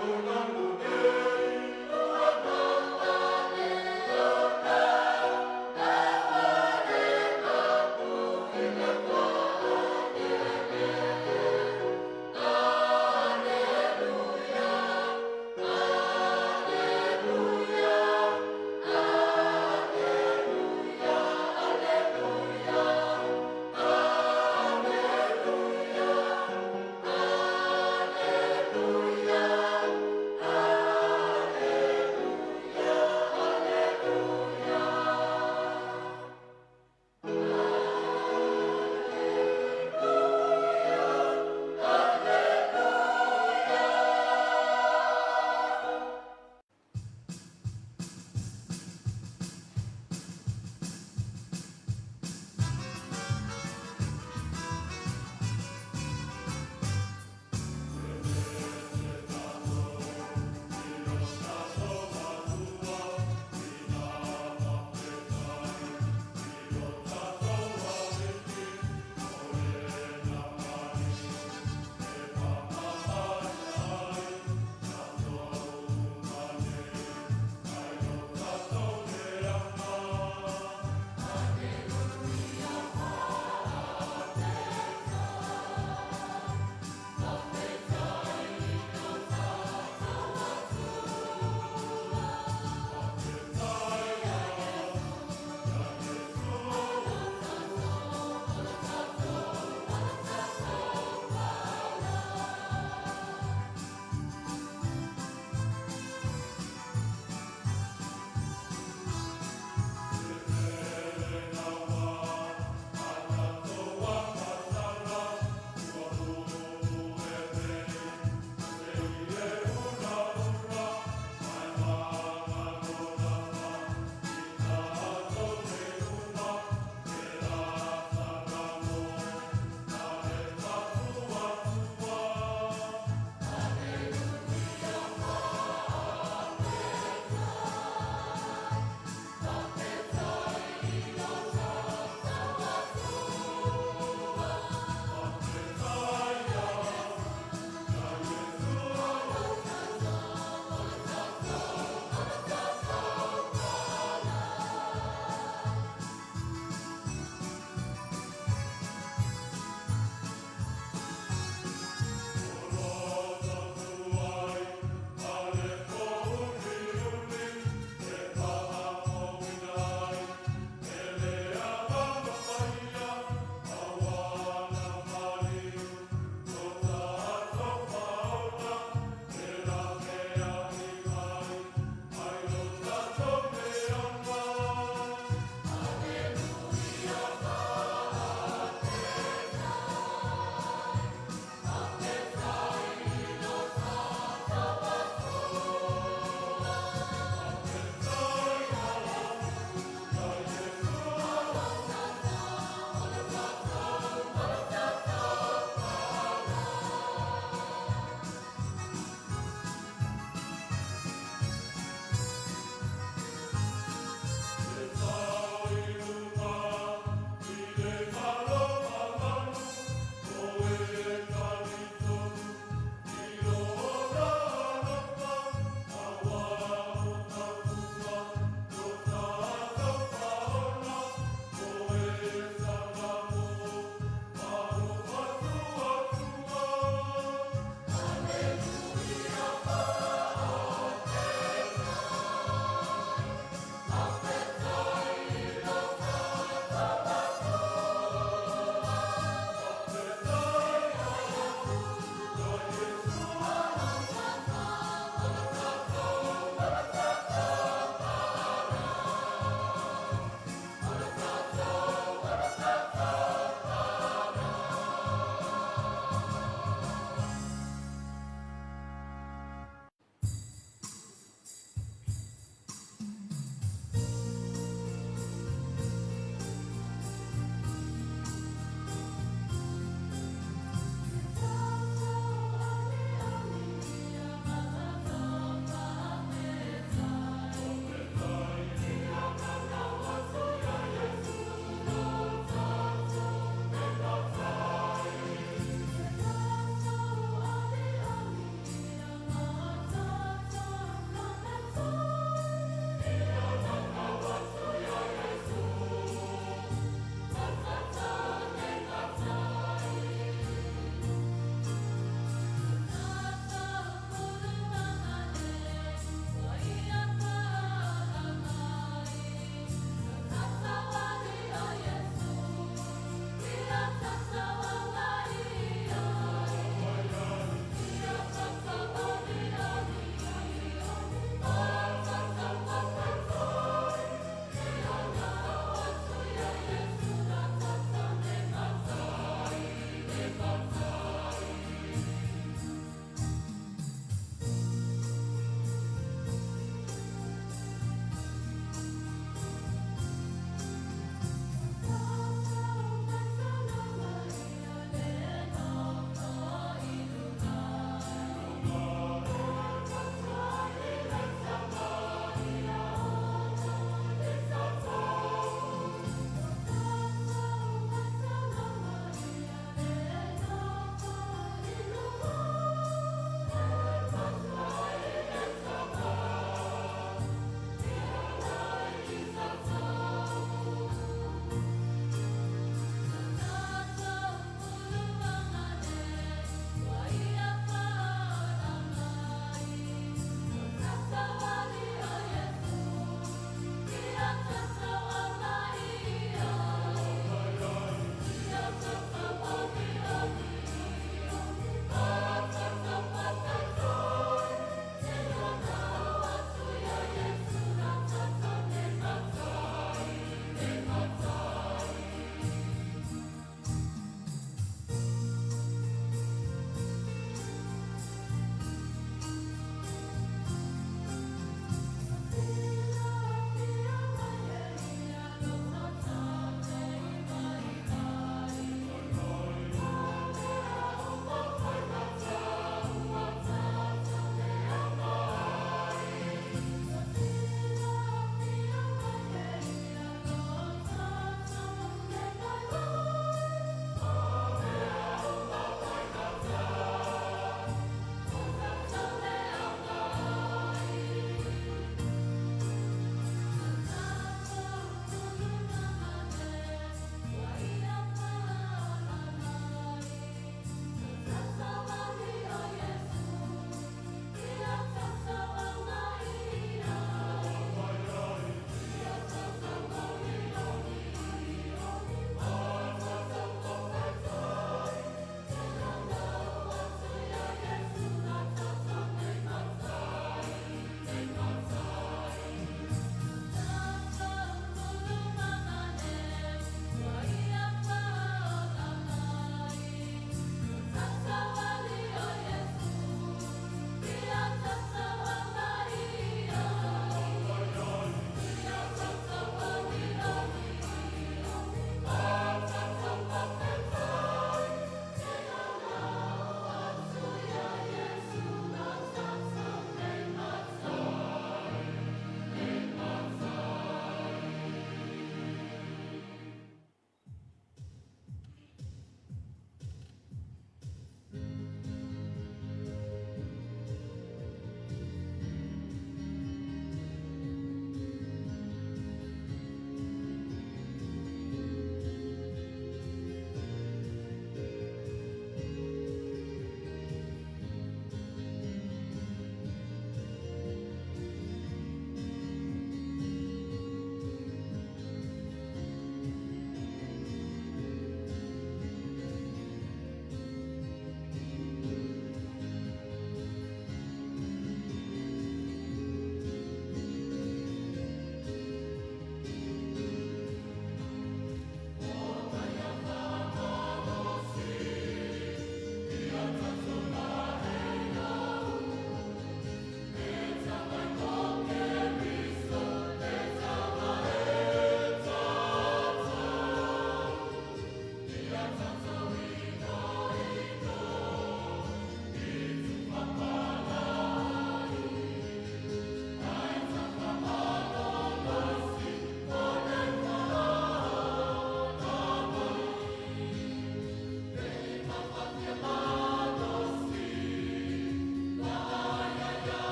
Alleluia.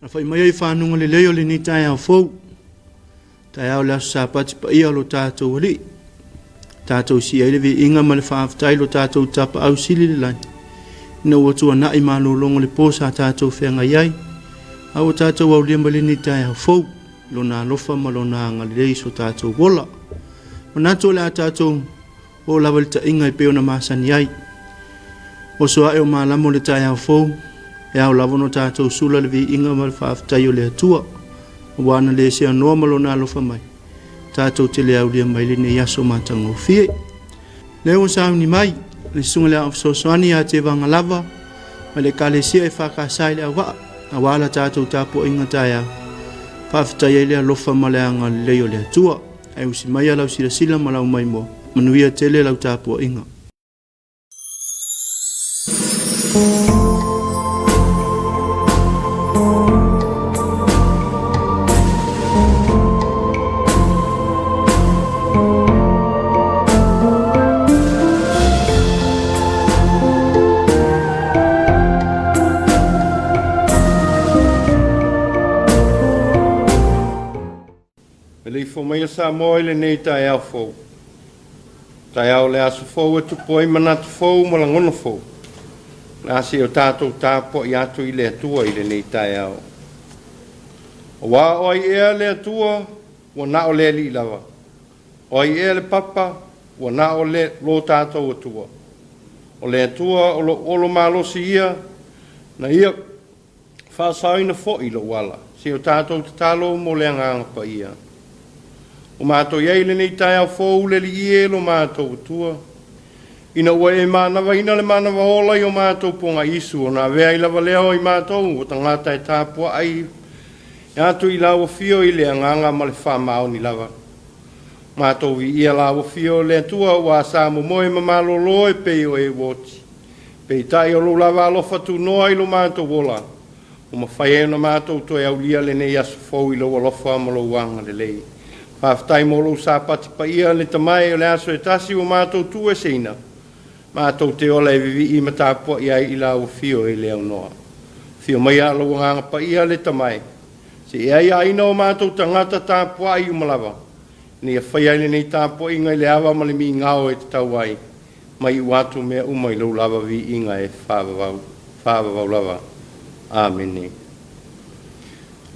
A whai mai ai whanunga le leo le ni tai au fau. Tai au la sa pati pa ia lo tātou ri. Tātou si ai le vi inga ma le whaaftai lo tātou tapa au sili le lai. Ina watua na i malo longo le posa tātou whenga iai. Au tātou au lia ma le ni tai au fau. Lo na lofa ma lo na anga le so tātou wola. Manato le a tātou o lawa le ta inga i peo na masani ai. O soa e o malamo le tai au fau. E au lavono tātou sula le vi inga ma le whaaftai o le atua. Wana le se anoa malo na alofa mai. Tātou te le au lia mai le ne yaso matango fie. Leo sao ni mai. Le sunga le afsosoani a te vanga lava. Ma le kalesia e whakasai le awa. A wala tātou tapo inga taia. Whaaftai e le alofa ma le anga leo le atua. E usi mai alau sila sila ma lau mai mo. Manuia tele lau tapo inga. Mai sa moi le nei tai au fo. Tai au le asu fo tu poi mana tu fo mo la ngono fo. Na si o tato tapo i atu i le tua i le nei tai au. O wa o i e le tua o na o le li lava. O i e le papa o na o le lo tato o tua. O le tua o lo malo si ia na ia fa sa ina fo i lo wala. Si o tato talo mo le anga pa ia. O mātou iei le nei tai au fōu le li e lo mātou tua. Ina ua e mānawa ina le mānawa ola i o mātou ponga isu o nā vea i lava leo i mātou o tangata e tāpua ai. E atu i lawa fio i le anganga ma le whamao ni lava. Mātou vi ia lawa fio le tua ua sa mo moe ma malolo e pei o e woti. Pei tai o lo lava alofa tu noa i lo mātou ola. O ma whae na mātou to e au lia le nei asu fōu i lo alofa ma lo wanga le lei. Whaftai molo sa pati pa ia le tamai o le aso e tasi o mātou tu e seina. Mātou te ola e vivi i matapua ia i la o fio e leo noa. Fio mai alo nganga pa ia le tamai. Se ia ia ina o mātou tangata tāpua i umalawa. Ni a whaiai le nei tāpua inga i le awa ma le mi ngao e te tauai. Mai watu mea umai lau lava vi inga e whāwawau lava. Āmeni.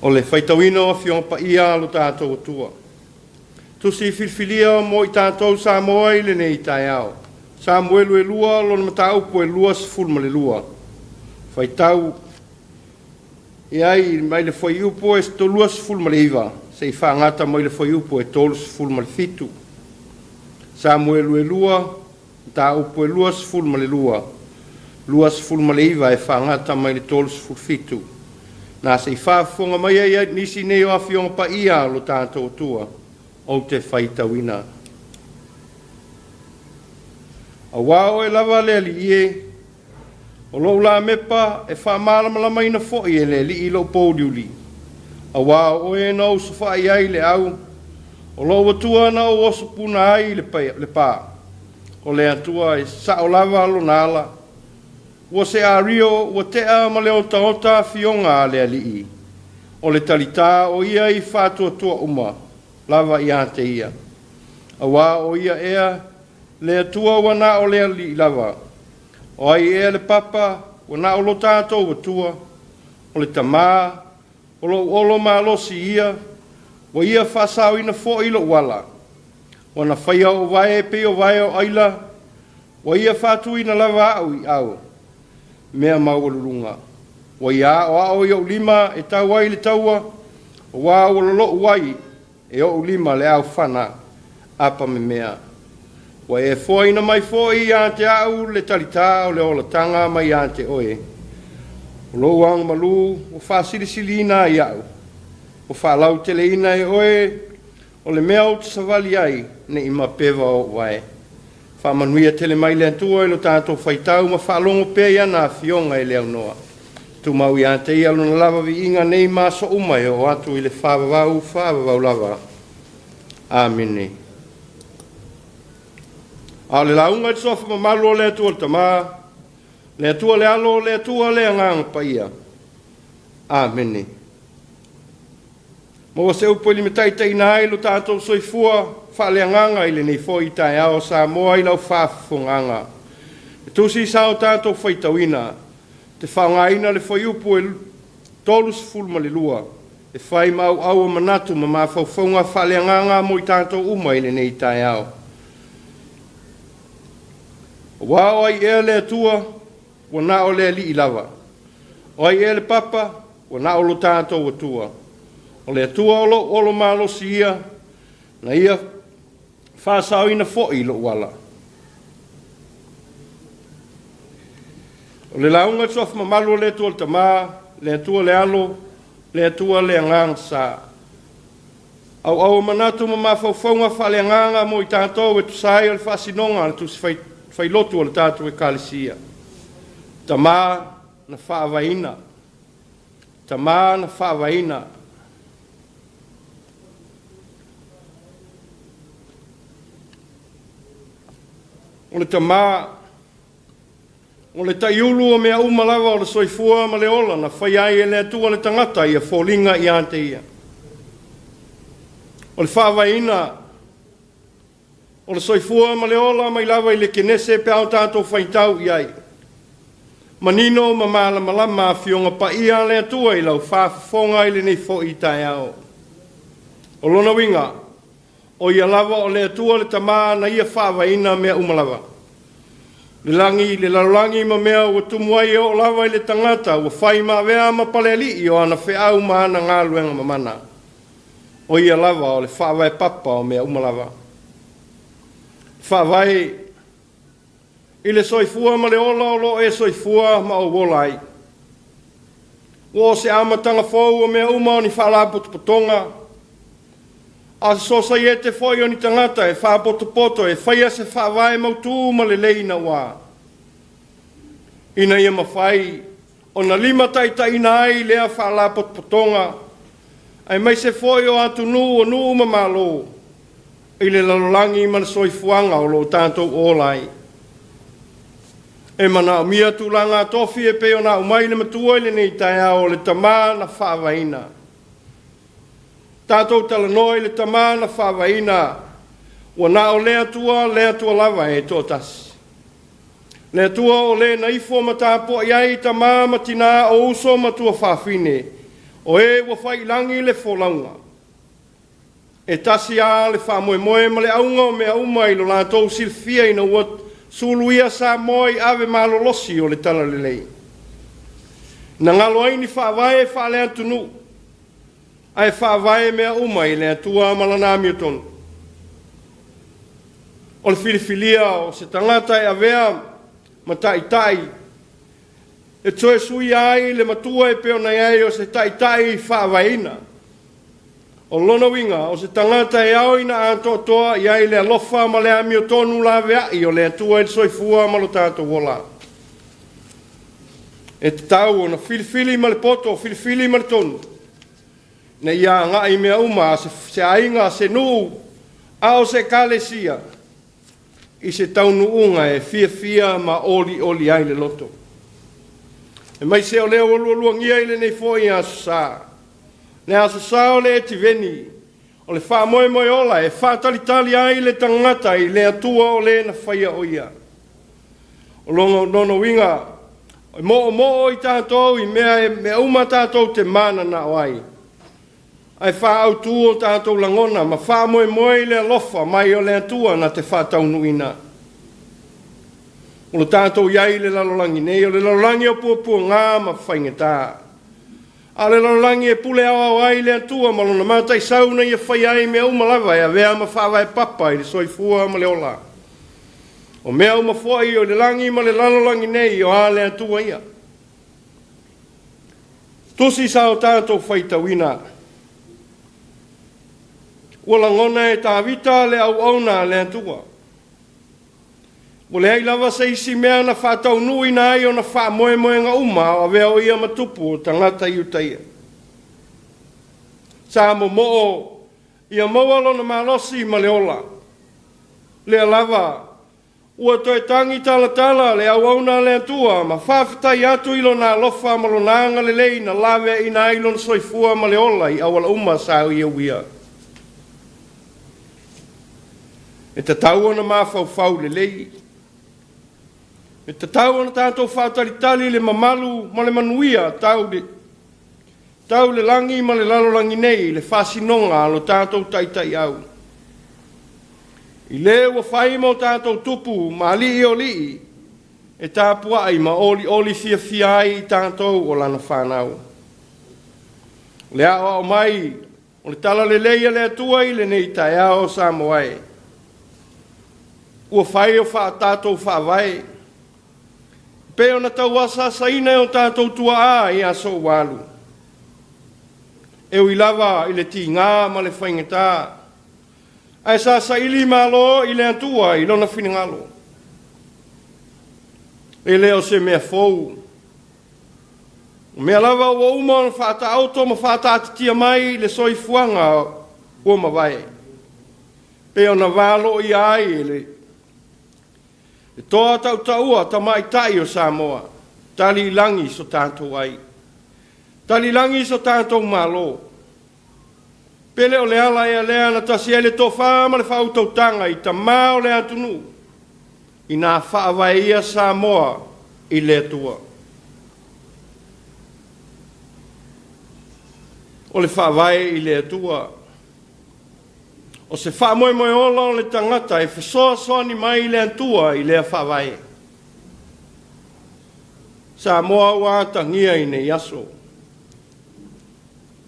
O le whaitawino a fio pa ia alo tātou tua. Tu si filfilia mo i tātou sa moa i le nei tai au. Sa moelu e lua, lona matau po e lua se fulma le lua. Fai tau, e ai mai le foi upo e sto lua se fulma le iwa. Se i whaangata mai le foi upo e tolu se fulma le fitu. Sa moelu e lua, tau po e lua se fulma le lua. Lua se fulma le iwa e whaangata mai le tolu se fulfitu. Nā se i whaafonga mai ai nisi neo a fionga pa ia lo tātou tua. O te whaitawina. A wao e lava le li e, o lo la mepa e whamarama mai na fo i e le li i lo pōdiuli. A wao o e nau sa whai ai le au, o lo watua na o osu puna ai le pā. O le atua e sa o lava alo nala, ua se a rio ua te a ma le o taota fionga le li i. O le talita o ia i whātua tua uma. Lava ia te ia. A wā o ia ea, le atua wana o lea li lava. O ai ea le papa, wana o lo tātou watua, o le tamā, o lo olo ma losi ia, o ia whasau ina fo ilo wala. Wana whaia o vae pe o vae o aila, o ia whatu ina lava au i au. Mea maururunga. O ia o ao i o lima e tau ai le taua, o wā o lo wai, e o lima le au whana apa me mea. Wa e fōina mai fōi a te au le talita o le ola tanga mai a te oe. O lo wang malu o whasilisili i au. O whalau te leina e oe o le mea o te savali ai ne ima pewa o wae. Whamanuia tele mai le antua e lo tātou whaitau ma whalongo pēia nā fionga e leo noa. Tu mau i ante i alo na lava vi inga nei maso umai o atu i le whawawau lava. Amene. A le launga te sofa ma malo le atua le tamā. Le atua le alo, le atua le angang pa ia. Amene. Mo se upo li metai tai nai lo tātou soifua whaaleanganga i le nei fo i tai ao sa moa i lau whafunganga. E tusi sa o tātou whaitawina, te whaungaina le foi upo e tolu sifulma le lua, e whai mau au manatu ma mawhauwhaunga whaaleanganga mo i tātou uma i le nei tai ao. Wao ai e le atua, wana o le li i lava. O ai e le papa, wana o lo tātou atua. O le atua olo malo si ia, na ia whasau ina fo i lo wala. O le launga tsof mamalu le atua le tamā, le atua le alo, le atua le angang sa. Au manatu ma mawhauwhaunga whale anganga mo i tātou e tusai o le whasinonga le tusi whailotu o le tātou e kālisia. Tamā na whaavaina. Tamā na whaavaina. O le tamā, o le taiulu o mea umalawa o le soifua ma le ola na whai ai e le atua le tangata i a fōlinga i ante ia. O le whaavaina, o le soifua ma le ola mai lawa i le kenese pe au tātou whaintau i ai. Manino ma malama fionga pa ia le atua i lau whaafonga i le nei fo i tai au. O lona winga, o ia lava o le atua le tamā na ia whaavaina mea umalawa. Le lalangi ma mea ua tumuai o lava i le tangata, ua whai ma vea ma paleli i o ana whiau ma ana ngā luenga mamana. O ia lava o le whaavai papa o mea umalawa. Whaavai i le soifua ma le ola o lo e soifua ma o wolai. Wo se amatanga fōu o mea uma o ni whaalaputu potonga. A se sosa i e te whoi o ni tangata e whaapoto e whaia se whaavai mautu ma le leina wā. Ina ia mawhai, o na lima tai na ai lea whaalaputu potonga, ai mai se whoi o atu nu o nu ma malo, i le lalolangi ma le soifuanga o lo tātou olai. E mana o mia tūlanga tofi e peo na umai le matua i le nei taia o le tamā na whaavaina. Tātou talanoi le tamā na whaavaina, ua na o lea tua lava e tō tasi. Lea tua o le na ifo ma tāpo iai tamā ma tina o uso ma tua whaafine, o e ua whailangi le wholaunga. E tasi a le whaamoemoe ma le aunga o mea umai lo lātou silfia ina ua suluia sa moi ave malolosi o le tala lelei. Na ngalo ai ni whaavae whaalea tunu, ai whaavae mea umai le atua malanami o tonu. O le filifilia o se tangata e avea ma tai, e toe sui ai le matua e peo na iai o se tai whaavaina. O lona winga, o se tangata e au ina antotoa iai le alofa ma le ami o tonu la veai o le atua e soifua ma lo tātou wola. E te tau o na filifili ma le poto, filifili ma le tonu. Na ia ngai mea uma se ainga se nuu, ao se kalesia. I se taunu unga e fia ma oli ai le loto. E mai se o leo luangia i le nei foi a sa. Le aso sao le eti veni, o le wha moe ola, e wha talitali ai le tangata i le atua o le na whaia o ia. O longo nono winga, o mo i tātou i mea uma tātou te mana na oai. Ai wha au tu o tātou langona, ma wha moe le alofa mai o le atua na te wha taunuina. O le tātou iai le lalolangi nei, o le lalolangi o pua ngā ma whaingetā. A le lalolangi e pule awa ai le atua, ma lona mātai sauna i a whai ai mea umalawa, e a vea ma whawai papa i le soifua ma le ola. O mea uma fwai o le langi ma le lalolangi nei o a le atua ia. Tusi sa o tātou whaitawina. Ua langona e tāwita le au le atua. O le ai lava se isi mea na whātau nui na ai o na wha moe nga uma o vea o ia matupu o tangata i utaia. Sa mo ia moalo na malosi ma le ola. Le lava ua toe tangi tala le auauna le atua, ma whawhitai atu ilo nā lofa ma lo nanga le lei na lawe i nā ilo na soifua ma le ola i awala uma sa ia wia. E te tau ana mawhau le lei. E te tau ana tātou whātalitali le mamalu ma le manuia tau le langi ma le lalolangi nei le whasinonga lo tātou taitai au. I le ua whai mo tātou tupu ma li o li e tāpua ai ma oli fia ai i tātou o lana whanau. Le a o mai o le tala le leia le atua i le nei tai ao sa moai. Ua whai o wha tātou whawai. Peo na tau asa saina o tātou tua a i aso walu. E ui lava i le ti ngā ma le whaingatā. Ai sa ili malo i le atua i lona finingalo. E leo se mea fou. Mea lava ua uma na whaata auto ma whaata atitia mai le soifuanga ua mawai. Peo na walo i ai le. E toa tau taua ta mai tai o Samoa. Tali langi so tātou ai. Tali langi so tātou malo. Pele o le ala e lea na tasi ele tō whāma le whautautanga i ta mā o le atunu. I nā whaawai ia Samoa i le atua. O le whaawai i le atua. O se whaamoe moe ola o le tangata e whesoa soa ni mai i le atua i le whaawai. Samoa ua tangia i ne yaso.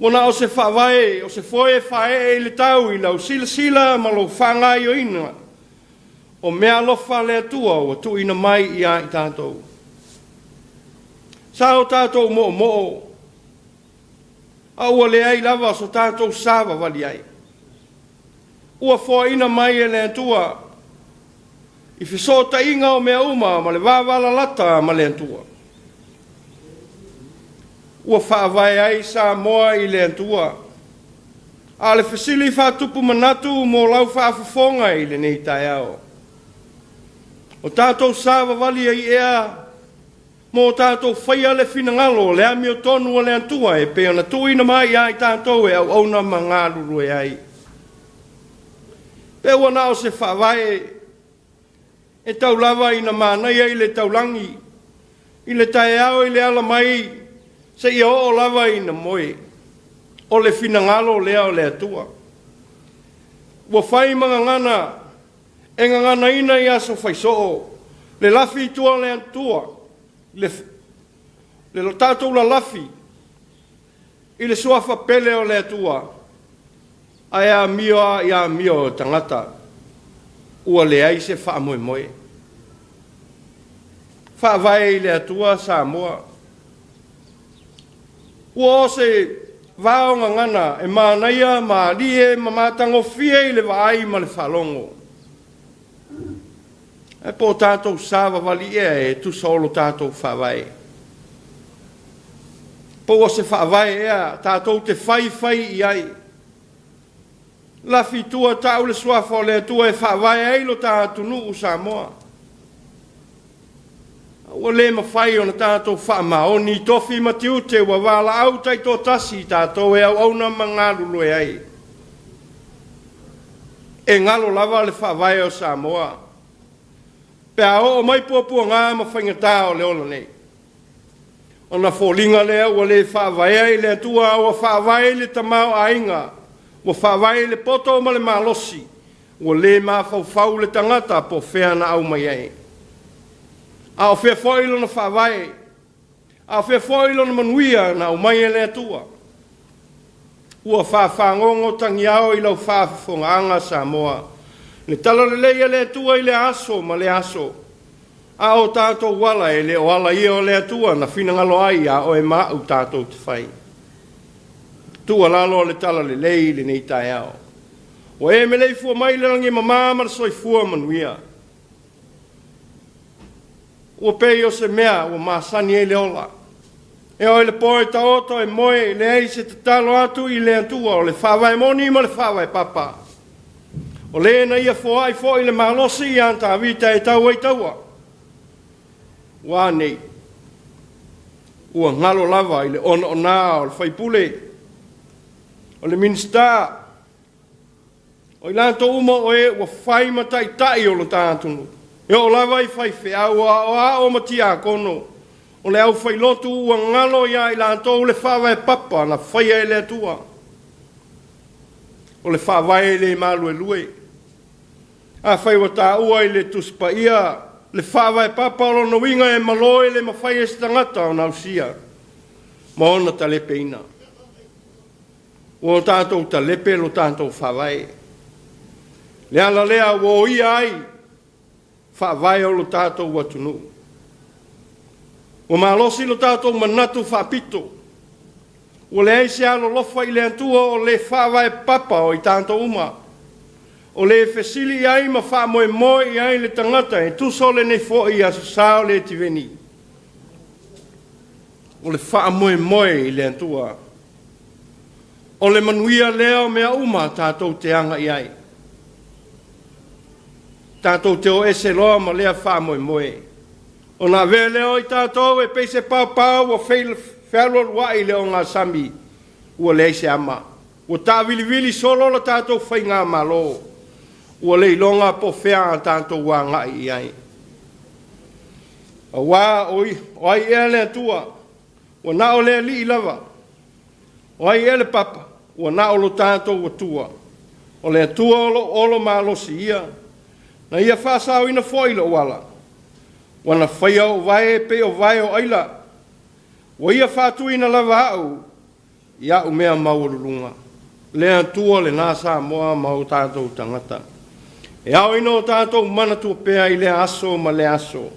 Wana o se whawae, o se foe whae e le tau i lau sila ma lo whangai o ina. O mea lofa le atua o tu ina mai i a i tātou. Sa o tātou mo. A ua le ai lava so tātou sawa wali ai. Ua foa ina mai e le atua. I whiso ta inga o mea uma ma le wawala lata ma le atua. Ua whaawai ai sa moa i le antua. A le whasili whatupu manatu mō lau whaafafonga i le nei tai ao. O tātou sāwa wali ai ea, mō tātou whaia le whinangalo, le ami o tonu o le antua e pe ona tuina mai ai tātou e au auna ma ngā ruru e ai. Pe wana o se whaawai e tau lava ina mānai ai le taulangi, i le tai ao i le ala mai, se ia o lava ina moe, o le finangalo lea o le atua. Ua whai mga ngana, e ngana ina i aso whaisoo, le lafi tua le atua, le tātou la lafi, i le suafa pele o le atua, a ea mio tangata, ua le ai se wha moe moe. Wha vai le atua Samoa, ua o se vaonga ngana e mānaia, mā lie, ma mātango fie i le vaai ma le whalongo. E po tātou sāwa wali e tu solo tātou whawai. Po o se whawai ea tātou te whai i ai. Lafi tua tau le suafa o le tua e whawai eilo tātou nuu Samoa. Ua le mawhai o na tātou whaamaoni tofi matiute ua wala au tai tō tasi tātou e au auna mangarulu e ai. E ngalo lava le whaawai o Samoa. Pea o mai puapua ngā mawhaingatā o le ola nei. O na fōlinga lea ua le whaawai ai le atua ua whaawai le tamau ainga. Ua whaawai le poto ma le malosi. Ua le mawhau le tangata po whea na au mai ai. A o whea whailo na whaawai, a o whea whailo na manuia na o mai e le atua. Ua whawhangongo tangi ao i lau whawhafonga anga Samoa. Le tala le leia le atua i le aso ma le aso. A o tātou wala e le o ala i o le atua na whinangalo ai a o e mau tātou te whai. Tua lalo le tala le lei le nei tai ao. O e me lei fua mai le rangi mamama soi fua manuia. Ua pei o se mea, ua maasani e le ola. E o le poe ta oto e moe, le ei se te talo atu i le antua, o le whawai moni ma le whawai papa. O le na ia fo ai fo ile malosi ia anta vita e tau ai taua. Wa nei. Ua ngalo lava ile ona o le faipule. O le minsta. O ilanto uma o e ua fai matai tai o lo tātunu. E o lava i fai fea o matia kono. O le au fai lotu ua ngalo ia ilanto le fawa e papa na fai e le tua. O le fawa e le malu e lue. A fai wa tā ua i le tuspa ia, le whawa e papa o no winga e maloe le mawhai e stangata o nausia. Ma ona ta lepe ina. O tātou ta lepe lo tātou whawai. Le ala lea wo ia ai, whawai o lo tātou watunu. O malosi lo tātou manatu whapito. O le aise alo lofa i le antua o le whawa e papa o i tātou uma. O le fesili ai ma wha moe moe ai le tangata e tuso le nei fo i aso sao le tiveni. O le wha moe moe i le antua. O le manuia leo mea uma tātou te anga i ai. Tātou te o ese loa ma lea wha moe moe. O nā vea leo i tātou e peise pau pau o whailor wai leo ngā sami. Ua le se ama. Ua tā vili vili solo la tātou whai ngā malo. Ua lei longa po fea tātou wā ngai i ai. A wā oi, o ai ea lea tua, ua nao lea li i lava. O ai ea le papa, ua nao lo tātou wa tua. O lea tua olo malosi ia. Na ia whasau ina foila wala. Wana whaia o vai pe o vai o aila. Wa ia whatu ina lava au, ia u mea maurulunga. Lea tua le nasa moa mau tātou tangata. E au ino tātou mana tua pea i le aso ma le aso.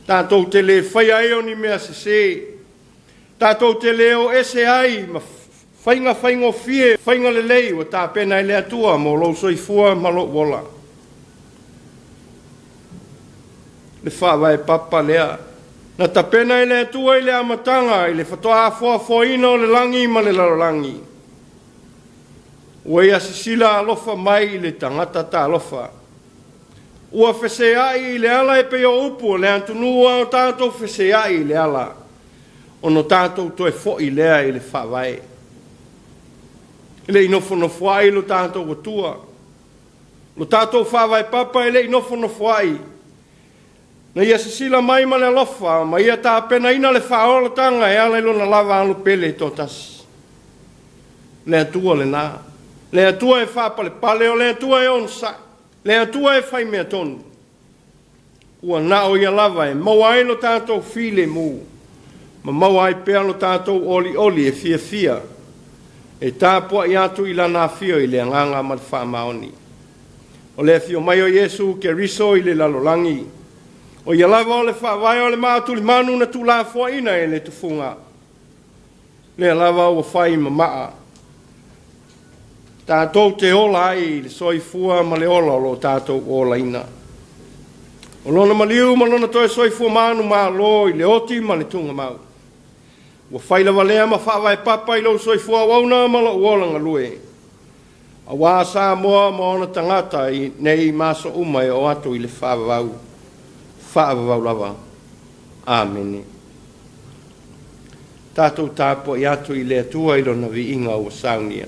Tātou te le whaia eo ni mea se se. Tātou te leo ese ai ma whainga o fie, whainga le lei wa tā pena i le atua mo lo soi fua ma lo wola. Le whawa e papa lea. Na tā pena i le atua i le amatanga i le whatoa fua ino le langi ma le lalangi. Ua ia sisila alofa mai i le tangata ta alofa. Ua wheseai i le ala e peo upu, le antunua o tātou wheseai i le ala. Ono tātou toe fo i lea i le whawai. I le inofonofuai lo tātou watua. Lo tātou whawai papa i le inofonofuai. Na ia sisila mai ma le alofa, ma ia tā pena ina le whaola tanga e ala ilo na lava alo pele tō tasi. Le atua le nā. Le atua e whapale pale o le atua e onsa. Le atua e whai mea tonu. Ua nao ia lava e mawai lo tātou file mu. Ma mawai pea lo tātou oli e fia. E tāpua i atu i lana fio i le anganga ma le whamaoni. O le fio mai o Yesu ke riso i le lalolangi. O ia lava o le whawai o le mātu li manu na tu la fua ina e le tufunga. Le lava o whai mamaa. Tātou te ola ai, le soifua ma le ola lo tātou ola ina. O lona maliu ma lona toe soifua manu ma lo i le oti ma le tunga mau. Ua whaila walea ma whawa e papa i lo soifua wauna ma lo uola ngalue. A wā sā moa ma ona tangata i nei maso umai o atu i le whawa wau. Whawa wau lava. Āmene. Tātou tāpua i atu i le atua i lona vi inga o saunia.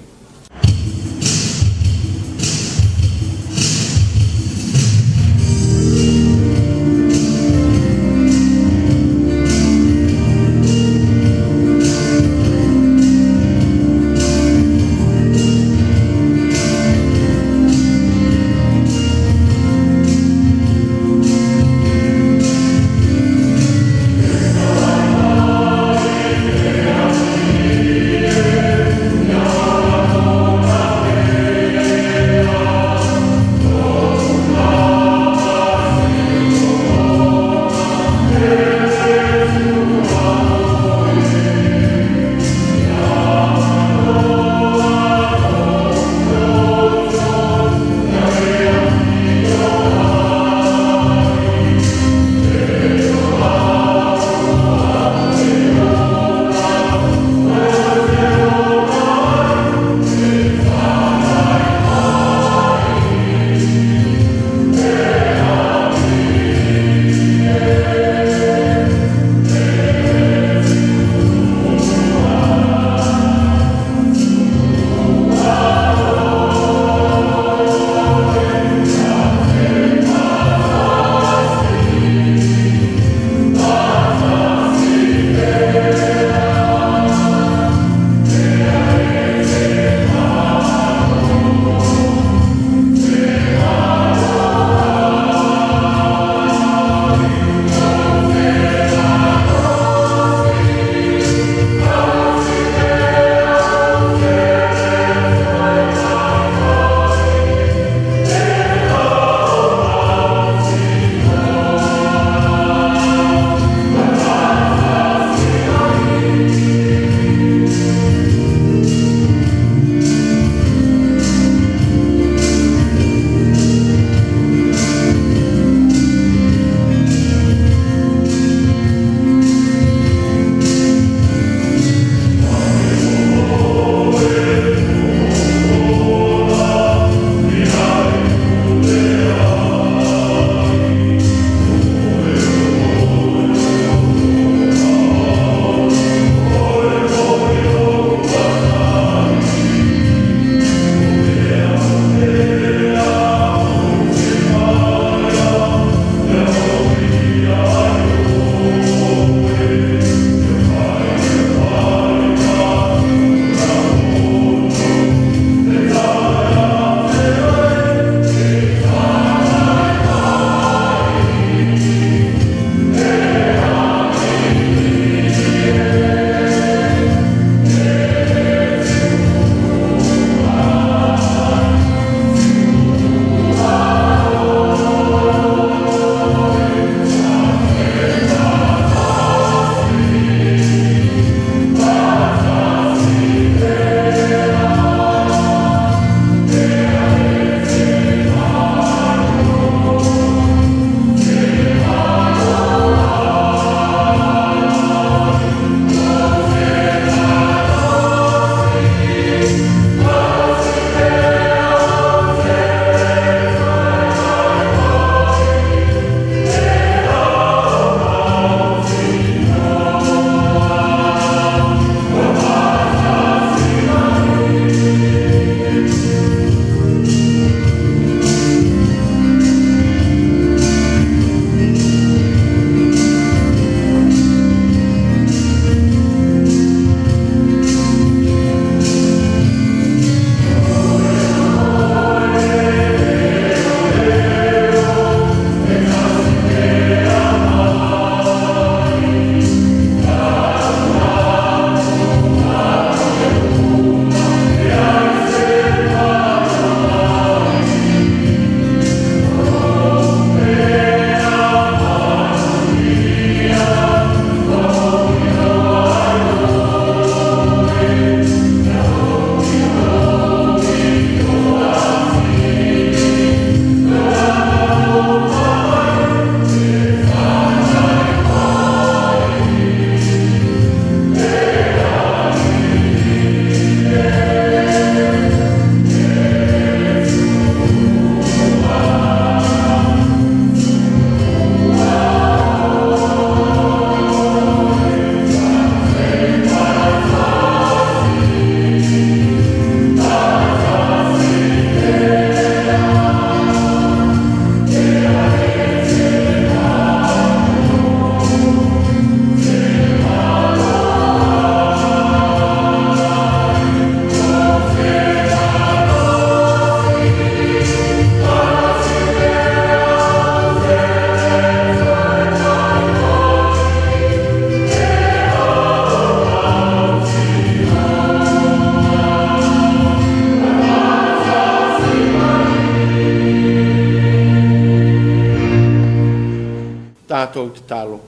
mātou te talo.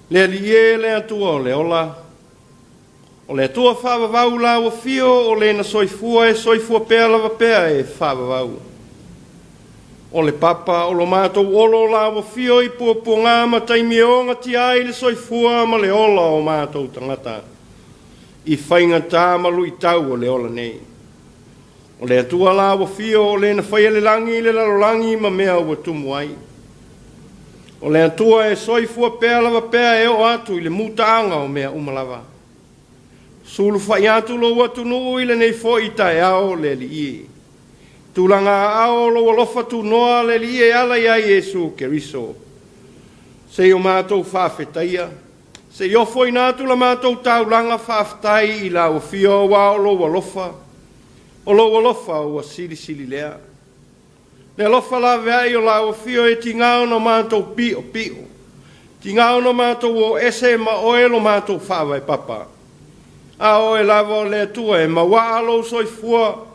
Le li e le atua o le ola. O le atua whawawau la o fio o le na soifua pēa lava pēa e whawawau. O le papa o lo mātou olo la o fio i puapua ngā taimi o ngati ai le soifua ma le ola o mātou tangata. I whainga tā malu i tau o le ola nei. O le atua la o fio o le na whaia le langi le lalolangi ma mea o tumu ai. O le atua e soifua pēa lava pēa e o atu i le mutaanga o mea umalava. Sulu whai atu lo watu nuu i le nei fo i tae ao le li i. Tūlanga ao lo walofa tu noa le li e ala ia Yesu Keriso. Se o mātou whawhetaia. Se i ofo i nātu la mātou taulanga whawhetai i la o fio wa o lo walofa. O lo walofa o sili sili lea. Le alofa la vea i o la o fio e ti ngao no mātou pio pio. Ti ngao no mātou o ese ma oe lo mātou whawai papa. A oe lava o le tua e ma wa alo soifua.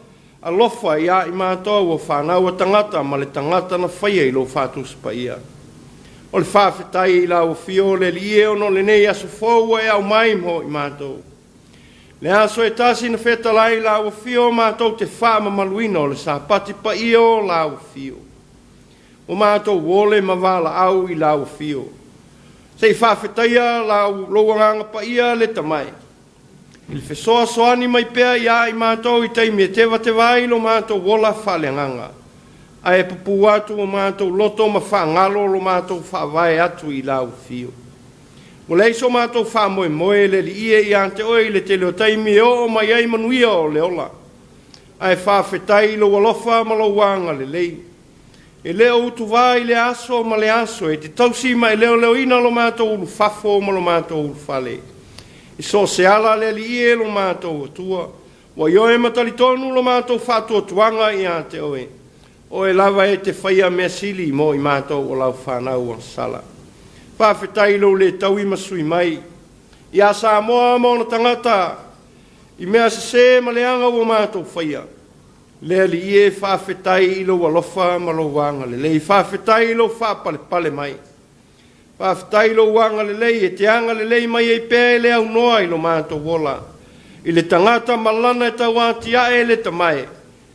Alofa ia i mātou o whanau a tangata ma le tangata na whaia i lo whātus pa ia. O le whawhetai i la o fio le li e ono le nei aso fōua e au mai mo i mātou. Le aso e tasi na whetalai la o fio mātou te whaama maluina o le sāpati pa ia o la o fio. O mātou wole ma wala au i la o fio. Se i whawhetaia la o loanganga pa ia le tamai. Il fe soa soani mai pea ia i mātou i teimi e tewa te vai lo mātou wola whaleanganga. A e pupu atu o mātou loto ma whaangalo lo mātou whaavai atu i lau fio. Mo leiso mātou whaamoe moe le li ie i ante oi le te leo teimi o mai ai manuia o le ola. A e whaafetai lo walofa ma lo wanga le lei. E leo utu vai le aso ma le aso e te tausi ma e leo ina lo mātou ulu fafo ma lo mātou ulu whale. I so se ala le li e lo mātou atua. Wa ioe matalitonu lo mātou whātua tuanga i ante oe. O e lava e te whaia mea sili mo i mātou o lau whanau o sala. Whawhetai lo le tau i masui mai. I a sa moa mauna tangata. I mea se ma le anga o mātou whaia. Le li e whawhetai ilo walofa ma lo wanga le lei. Whawhetai ilo whapale pale mai. Whawhetai lo wanga le lei, e te anga le lei mai e pēe le au noa i lo mātou wola. I le tangata malana e tau atia e le tamai.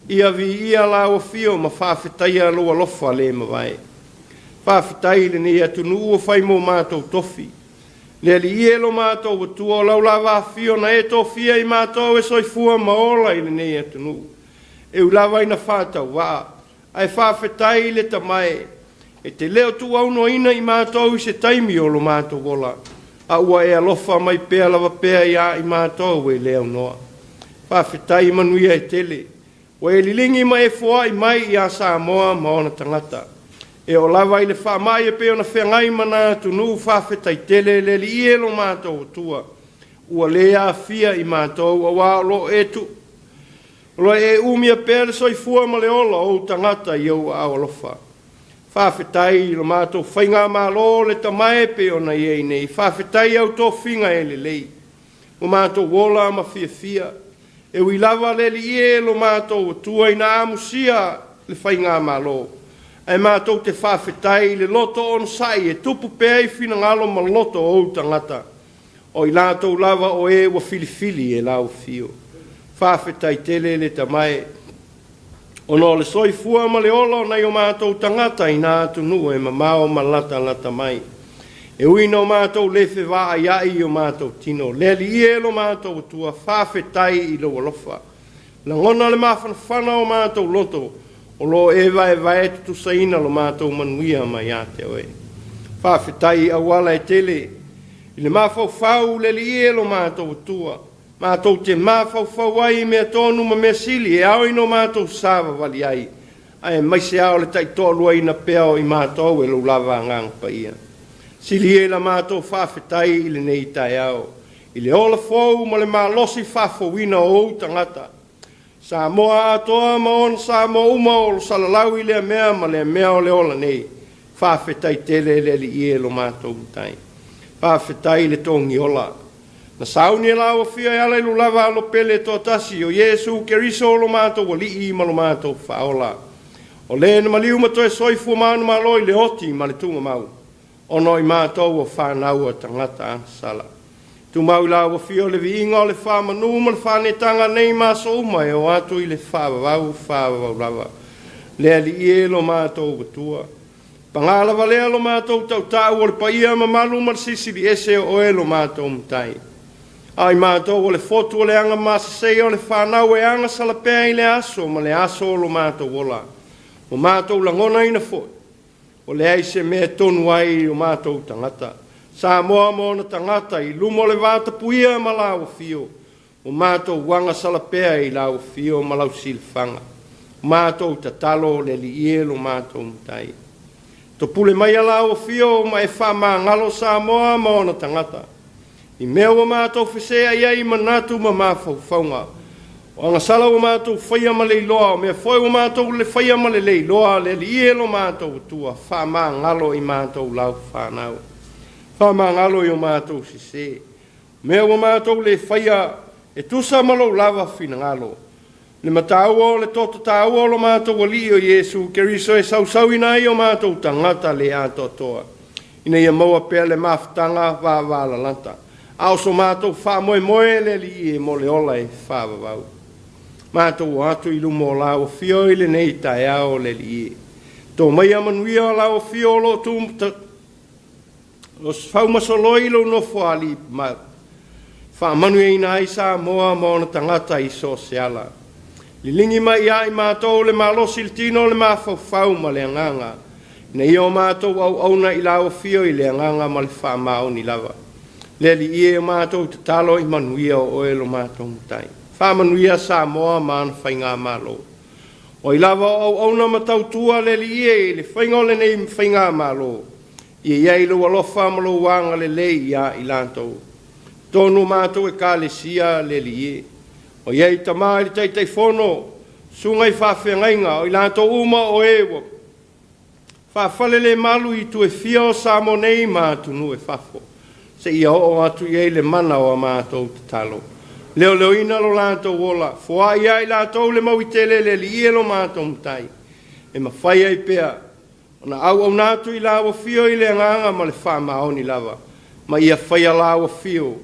Ia vi ia la o fio ma whawhetai a lo alofa le mawai. Whawhetai le ni atu nuu o whai mo mātou tofi. Le li ie lo mātou o tua o lau lava fio na e tofia i mātou e soifua maola i le ni atu nuu. E u lava ina whātau wā. Ai whawhetai le tamai. E te leo tu au no ina i mātou i se taimi o lo mātou wola. A ua e alofa mai pēa lava pēa ia i mātou e leo noa. Whawhetai manuia e tele. O e lilingi mai e fua i mai i a Samoa maona tangata. E o lava i le whamai e pēo na whengai mana tunu whawhetai tele le li e lo mātou tua. Ua lea fia i mātou a wā lo etu. Lo e umia pēle soifua ma le ola o tangata i au a alofa. Whawhetai lo mātou whainga mālo le tamae pe o na iei nei. Whawhetai au tō whinga e le lei. O mātou wola ma fia fia. E ui lava le li e lo mātou tua i na amusia le whainga mālo. E mātou te whawhetai le loto on sai e tupu pēa i whina ngalo ma loto o tangata. O i lātou lava o e wa filifili e lau fio. Whawhetai tele le tamae. Ono le soifua ma le ola o nei o mātou tangata i nā tunu e mamao ma lata mai. E uina o mātou lefe wā ai o mātou tino. Le li e lo mātou tua whawhetai i lo alofa. La ngona le mawhanawhana o mātou loto. O lo ewa e tutu saina lo mātou manuia mai a te oe. Whawhetai awala e tele. I le mawhau le li e lo mātou tua. Mātou te mawhau ai mea tonu ma mea sili e au ino mātou sāwa wali ai. Ai mai se au le tai tolu ai na pēo i mātou e lo lava ngang pa ia. Sili e la mātou whawhetai i le nei tai au. I le ola fōu ma le mālosi whawhawina o tangata. Sa moa atoa ma on sa moa uma o lo salalau i lea mea ma lea mea o le ola nei. Whawhetai tele le li e lo mātou tai. Whawhetai le tongi ola. Na sauni e lawa fia e ala ilu lava alo pele tō tasi o Yesu Keriso lo mātou wa li i ma lo mātou whaola. O le na maliu ma toe soifu maanu maloi le oti ma le tunga mau. Ono i mātou o whanau o tangata sala. Tu mau la o fio le viinga o le whamanu ma le whanetanga nei maso umai o atu i le whawawau lava. Le ali i elo mātou batua. Pangala valea lo mātou tau tau o le paia ma malu ma le sisiri ese o elo mātou mtai. Ai mātou o le fotu o le anga masasei o le whanau e anga salapea i le aso ma le aso o lo mātou ola. O mātou langona ina fo. O le aise mea tonu ai o mātou tangata. Sa moa moana tangata i lumo le vata puia ma lau fio. O mātou wanga salapea i lau fio ma lau silfanga. O mātou tatalo le li ielo mātou mtai. To pule mai a lau fio ma e whama ngalo sa moa moana tangata. I mea o mātou whesea iai manatu ma mawhau whaunga. O anga sala o mātou whaia ma lei loa, mea whai o mātou le whaia ma le lei loa, le li ielo mātou tua, whama ngalo i mātou lau whanau. Whama ngalo i o mātou sise. Mea o mātou le whaia e tusa malo lava whina ngalo. Le matau o le toto tau o lo mātou o li o Jesu, ke riso e sau ina i o mātou tangata le ato toa. Ina ia maua pea le mawhtanga wā wāla lanta. Ao so mātou wha moe le li e mo le ola e wha wau. Mātou atu i lumo la o fio i le nei tae ao le li e. Tō mai amanuia la o fio lo tūmta. O whaumasoloi lo no fuali ma. Wha manuia ina i sa moa moana tangata i so seala. Li lingi mai ai mātou le malosi le tino le mawhau ma le anganga. Na i o mātou au auna i la o fio i le anganga ma le wha mao ni lava. Le li i e mātou te talo i manuia o oelo mātou mutai. Wha manuia sa moa maan whainga malo. O i lava au auna matau tua le li i le whainga le nei whainga malo. I e iei lo alofa malo wanga le lei ia i lantou. Tonu mātou e ka le sia le li i. O iei tamā i tei whono, sungai whawhengainga, o i lantou uma o ewa. Whawhale le malu i tu e fio sa mo nei mātunu e whafo. Se ia o atu iei le mana o a mātou te talo. Leo ina lo lantou ola, fua ia i lantou le mau i tele le li e lo mātou mtai. E ma whai ai pea, ona au nātu i lawa fio i le nganga ma le whamao ni lava. Ma ia whai a lawa fio.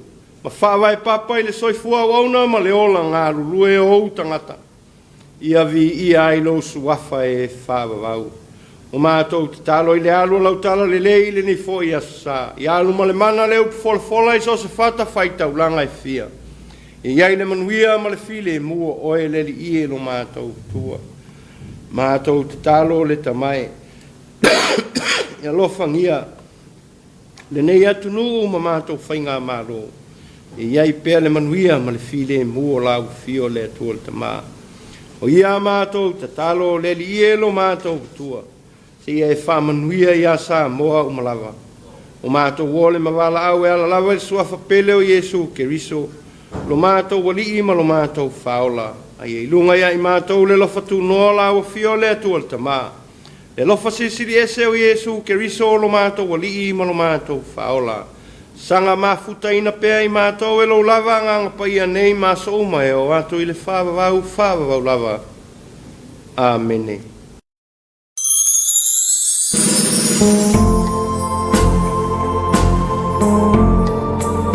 Ma whawai papa i le soifua wauna ma le ola ngā rulue o tangata. Ia vi ia i lo suafa e whawawau. O mātou te talo i le alu lau tala le lei le ni fo i asa. I alu ma le mana leo fola i so se whata whaitau langa e fia. I iai le manuia ma le file mua o e le li ie lo mātou tua. Mātou te talo le tamai. Ia lofangia. Le nei atu nuu ma mātou whainga mālo. I iai pēr le manuia ma le file mua lau fio le atua le tamā. O ia mātou te talo le li ie lo mātou tua. Se ia e whamanuia ia sa moa umalawa. O mātou wole mawala au e ala lawa e suafa pele o Jesu ke riso. Lo mātou wali ima lo mātou whaola. Ai e lunga ia i mātou le lofa tu noa la o fio le atua le tamā. Le lofa sisiri ese o Jesu ke riso lo mātou wali ima lo mātou whaola. Sanga mafuta ina pea i mātou e lo lava nganga pa ia nei maso uma e o atu i le whawawau lava. Amene.